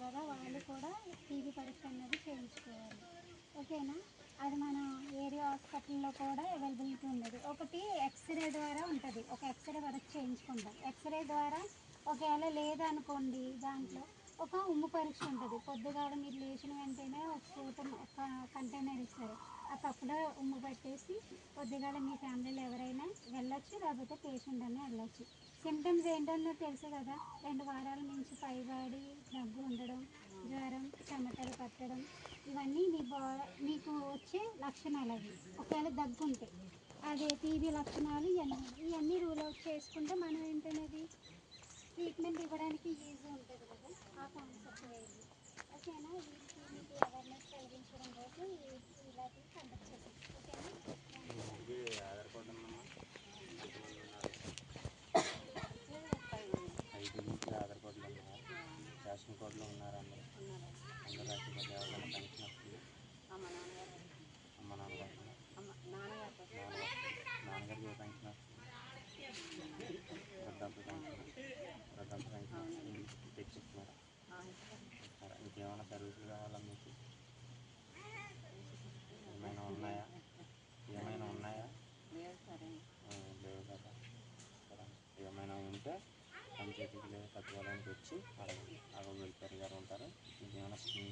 కదా, వాళ్ళు కూడా టీబీ పరీక్ష అన్నది చేయించుకోవాలి. ఓకేనా? అది మన ఏరియా హాస్పిటల్లో కూడా అవైలబిలిటీ ఉండదు. ఒకటి ఎక్స్రే ద్వారా ఉంటుంది, ఒక ఎక్స్రే పరీక్ష చేయించుకుంటాం. ఎక్స్రే ద్వారా ఒకవేళ లేదనుకోండి, దాంట్లో ఒక ఉమ్ము పరీక్ష ఉంటుంది. పొద్దుగాల మీరు లేచిన వెంటనే ఒక పూట ఒక కంటైనర్ ఇస్తారు, ఆ కప్పులో ఉమ్ము పెట్టేసి పొద్దుగాల మీ ఫ్యామిలీలో ఎవరైనా వెళ్ళొచ్చు, లేకపోతే పేషెంట్ అనే వెళ్ళొచ్చు. సిమ్టమ్స్ ఏంటన్నో తెలుసు కదా, 2 వారాల నుంచి పైబడి దగ్గు ఉండడం, జ్వరం, చెమటలు పట్టడం, ఇవన్నీ మీకు వచ్చే లక్షణాలు. అవి ఒకవేళ దగ్గు ఉంటే అదే టీబీ లక్షణాలు. ఇవన్నీ రూల్ అవుట్ చేసుకుంటే మనం ఏంటనేది ట్రీట్మెంట్ ఇవ్వడానికి ఈజీ ఉంటుంది కదా, ఆ కాన్సెప్ట్ వేది. ఓకేనా? వీటికి మీకు అవేర్నెస్ కలిగించడం కోసం ఇలాంటివి కండక్ట్ చేసాం. ఓకేనా? ఆధార్ కార్డులు ఉన్నాయా? రేషన్ కార్డులో ఉన్నారా? అందరూ రేషన్ కార్డు ఎవరికైనా పెన్షన్ వస్తుంది? అమ్మ నాన్నగారు నాన్నగారికి ఏ పెన్షన్ వస్తుంది? వృద్ధాప్య పెన్షన్ వస్తుంది. తెచ్చిస్తున్నారా? ఇంకేమైనా సర్వీసులు కావాలా మీకు? ఏమైనా ఉన్నాయా? లేవు కదా. సరే, ఏమైనా ఉంటే పంచాయతీకి లేదా సచివాలయానికి వచ్చి అడగండి. వెల్ఫేర్ గారు ఉంటారు. ఇంకేమైనా స్కీమ్